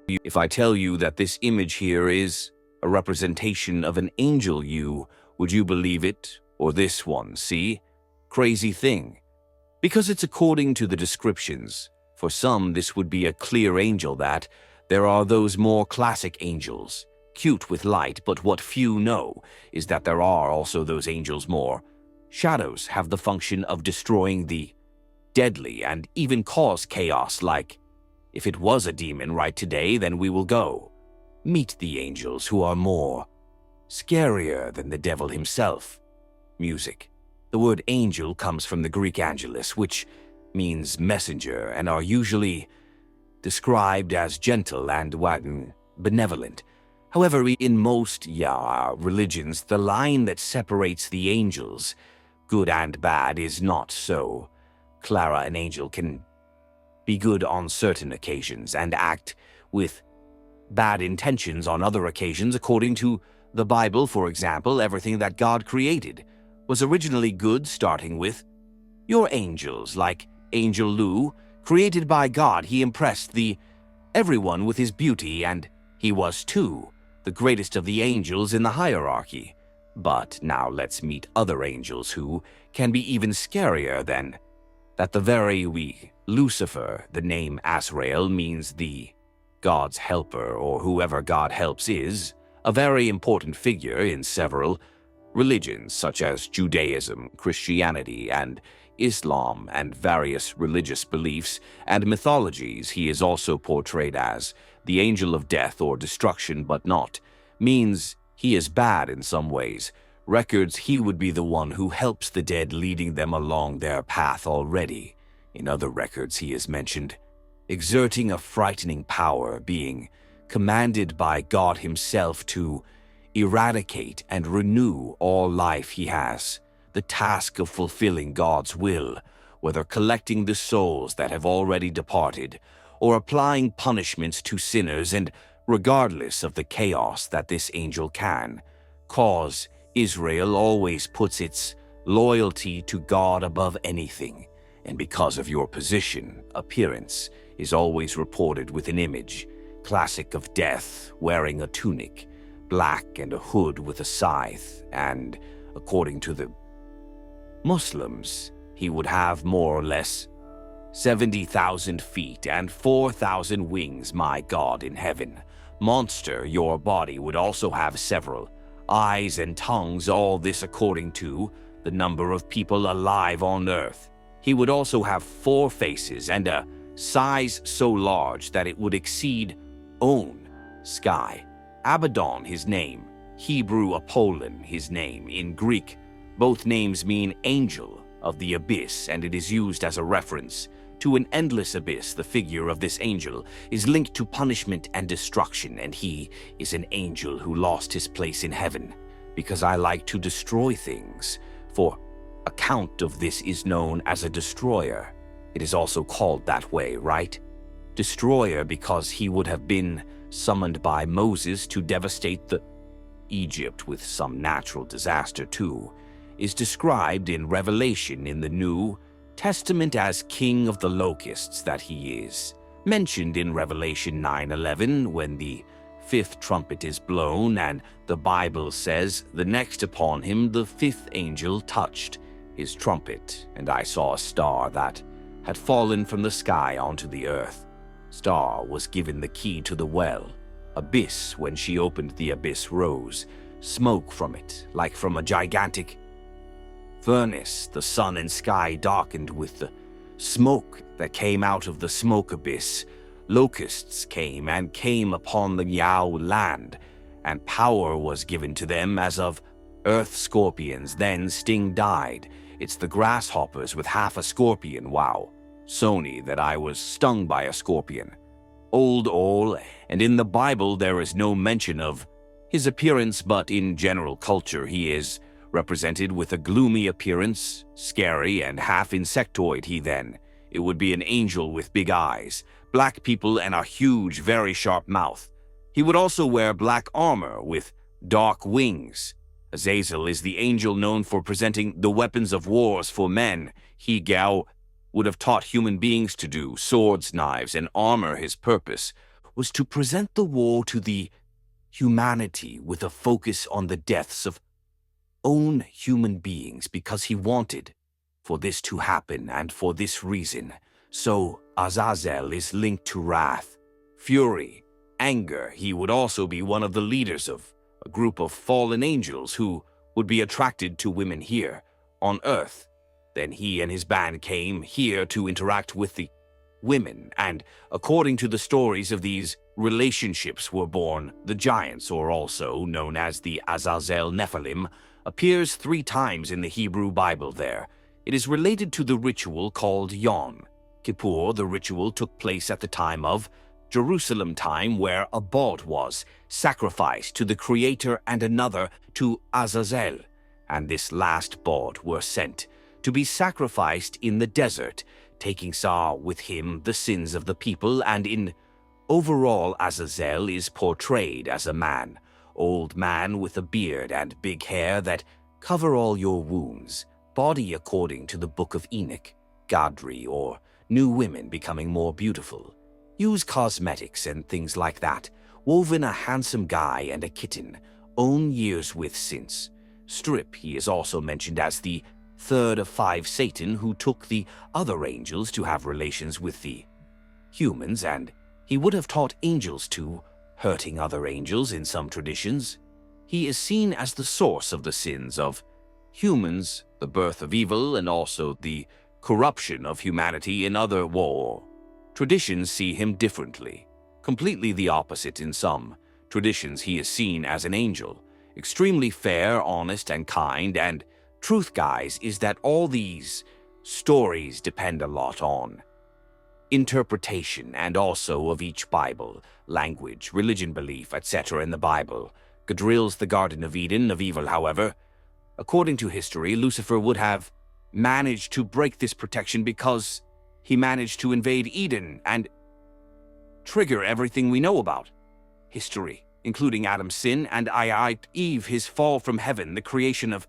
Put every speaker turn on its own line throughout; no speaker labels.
If I tell you that this image here is a representation of an angel, would you believe it? Or this one, see? Crazy thing. Because it's according to the descriptions. For some, this would be a clear angel that there are those more classic angels, cute with light, but what few know is that there are also those angels more. Shadows have the function of destroying the deadly and even cause chaos, like, if it was a demon right today, then we will go. Meet the angels who are more scarier than the devil himself. Music. The word angel comes from the Greek angelos, which means messenger, and are usually described as gentle and benevolent. However, in most religions, the line that separates the angels, good and bad, is not so. Clara, an angel, can be good on certain occasions and act with bad intentions on other occasions. According to the Bible, for example, everything that God created was originally good, starting with your angels, like Angel Lou, created by God. He impressed everyone with his beauty, and he was too the greatest of the angels in the hierarchy. But now let's meet other angels who can be even scarier than that. The very Lucifer, the name AZRAEL means the God's helper, or whoever God helps, is a very important figure in several religions such as Judaism, Christianity, and Islam, and various religious beliefs and mythologies. He is also portrayed as the angel of death or destruction, but not means he is bad in some ways. Records he would be the one who helps the dead, leading them along their path already. In other records he is mentioned exerting a frightening power, being commanded by God himself to eradicate and renew all life. He has the task of fulfilling God's will, whether collecting the souls that have already departed or applying punishments to sinners, and regardless of the chaos that this angel can cause, Israel always puts its loyalty to God above anything. And because of your position, appearance is always reported with an image, classic of death, wearing a tunic, black, and a hood with a scythe, and according to the Muslims, he would have more or less 70,000 feet and 4,000 wings. My God in heaven. Monster, your body would also have several eyes and tongues, all this according to the number of people alive on earth. He would also have 4 faces and a size so large that it would exceed own sky. ABADDON, his name. Hebrew, APOLIOM, his name. In Greek, both names mean angel of the abyss, and it is used as a reference to an endless abyss. The figure of this angel is linked to punishment and destruction, and he is an angel who lost his place in heaven, because I like to destroy things. For account of this is known as a destroyer. It is also called that way, right? Destroyer, because he would have been summoned by Moses to devastate Egypt with some natural disaster too, is described in Revelation in the New Testament as King of the Locusts. That he is mentioned in Revelation 9:11 when the 5th trumpet is blown, and the Bible says, the next upon him the 5th angel touched his trumpet, and I saw a star that had fallen from the sky onto the earth. Star was given the key to the well. Abyss, when she opened the abyss, rose smoke from it, like from a gigantic furnace. The sun and sky darkened with the smoke that came out of the smoke abyss. Locusts came upon the land, and power was given to them as of earth scorpions. Then sting died. It's the grasshoppers with half a scorpion. Wow. Sony that I was stung by a scorpion. Old, and in the Bible there is no mention of his appearance, but in general culture he is represented with a gloomy appearance, scary and half insectoid. It would be an angel with big eyes, black people, and a huge, very sharp mouth. He would also wear black armor with dark wings. Azazel is the angel known for presenting the weapons of wars for men. He would have taught human beings to do swords, knives, and armor. His purpose was to present the war to the humanity with a focus on the deaths of own human beings, because he wanted for this to happen, and for this reason. So Azazel is linked to wrath, fury, anger. He would also be one of the leaders of a group of fallen angels who would be attracted to women here on Earth. Then he and his band came here to interact with the women, and according to the stories of these relationships were born the giants, or also known as the Azazel Nephilim, appears 3 times in the Hebrew Bible there. It is related to the ritual called Yom Kippur. The ritual took place at the time of Jerusalem time, where a bod was sacrificed to the Creator and another to Azazel, and this last bod were sent to be sacrificed in the desert, taking with him the sins of the people. And in overall, Azazel is portrayed as a man, old man with a beard and big hair that cover all your wounds, body according to the book of Enoch, GADREEL, or new women becoming more beautiful, use cosmetics and things like that, woven a handsome guy and a kitten, own years with since. Strip, he is also mentioned as the third of 5 Satan, who took the other angels to have relations with the humans, and he would have taught angels to hurting other angels in some traditions. He is seen as the source of the sins of humans, the birth of evil, and also the corruption of humanity in other war. Traditions see him differently, completely the opposite. In some traditions he is seen as an angel, extremely fair, honest, and kind. And truth, guys, is that all these stories depend a lot on interpretation, and also of each Bible, language, religion, belief, etc. in the Bible. GADREEL's the Garden of Eden of evil, however. According to history, Lucifer would have managed to break this protection because he managed to invade Eden and trigger everything we know about history, including Adam's sin and Eve, his fall from heaven, the creation of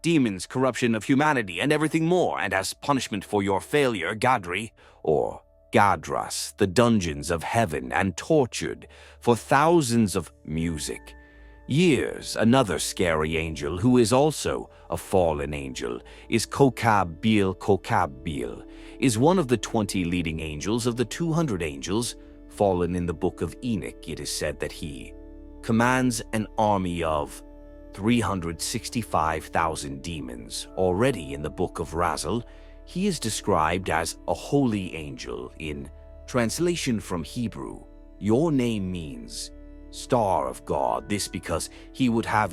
demons, corruption of humanity, and everything more. And as punishment for your failure, GADREEL, or Gadras, the dungeons of heaven, and tortured for thousands of music years. Another scary angel, who is also a fallen angel, is KOKABIEL. KOKABIEL is one of the 20 leading angels of the 200 angels fallen in the book of Enoch. It is said that he commands an army of 365,000 demons. Already in the book of AZRAEL, he is described as a holy angel. In translation from Hebrew, your name means Star of God. This because he would have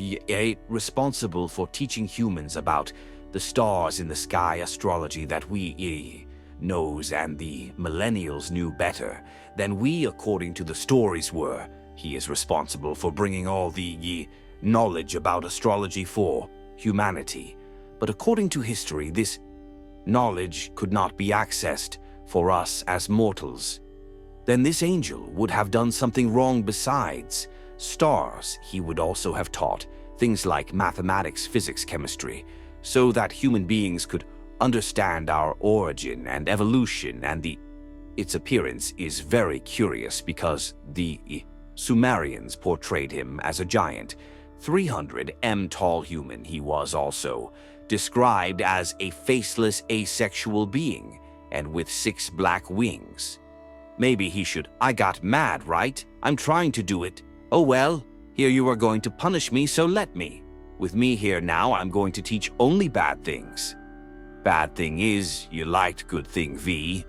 responsible for teaching humans about the stars in the sky, astrology that we knows, and the millennials knew better than we according to the stories were. He is responsible for bringing all the knowledge about astrology for humanity. But according to history, this knowledge could not be accessed for us as mortals. Then this angel would have done something wrong. Besides stars, he would also have taught things like mathematics, physics, chemistry, so that human beings could understand our origin and evolution. And its appearance is very curious because the Sumerians portrayed him as a giant, 300 m tall human. He was also described as a faceless asexual being and with 6 black wings. Maybe he should. I got mad, right? I'm trying to do it. Oh well, here you are going to punish me, so let me. With me here now, I'm going to teach only bad things. Bad thing is, you liked good thing, V.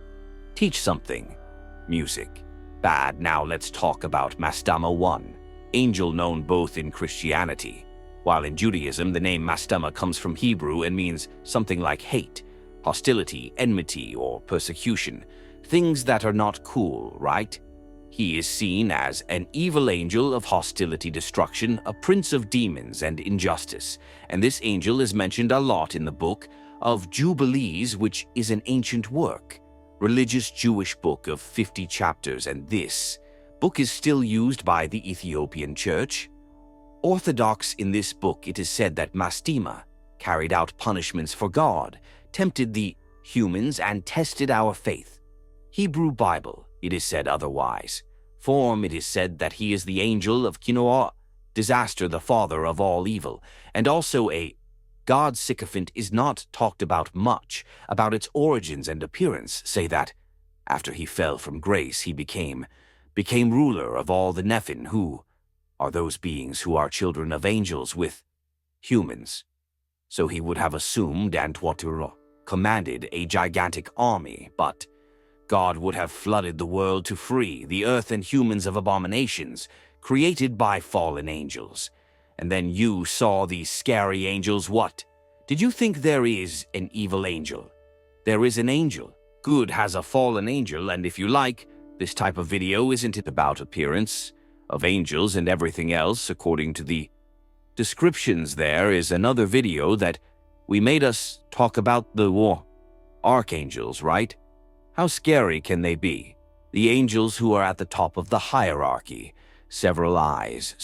Teach something. Music. Bad. Now let's talk about Mastama 1, angel known both in Christianity, while in Judaism the name Mastama comes from Hebrew and means something like hate, hostility, enmity, or persecution. Things that are not cool, right? He is seen as an evil angel of hostility, destruction, a prince of demons and injustice. And this angel is mentioned a lot in the book of Jubilees, which is an ancient work, religious Jewish book of 50 chapters, and this book is still used by the Ethiopian Church Orthodox. In this book it is said that Mastema carried out punishments for God, tempted the humans, and tested our faith. Hebrew Bible, it is said otherwise. form, it is said that he is the angel of disaster, the father of all evil, and also a God sycophant is not talked about much. About its origins and appearance, say that after he fell from grace, he became ruler of all the Nephin, who are those beings who are children of angels with humans. So he would have assumed and commanded a gigantic army, but God would have flooded the world to free the earth and humans of abominations created by fallen angels. And then you saw these scary angels. What? Did you think there is an evil angel? There is an angel. Good has a fallen angel, and if you like, this type of video isn't it about appearance of angels and everything else according to the descriptions. There is another video that we made us talk about the archangels, right? How scary can they be? The angels who are at the top of the hierarchy, several eyes,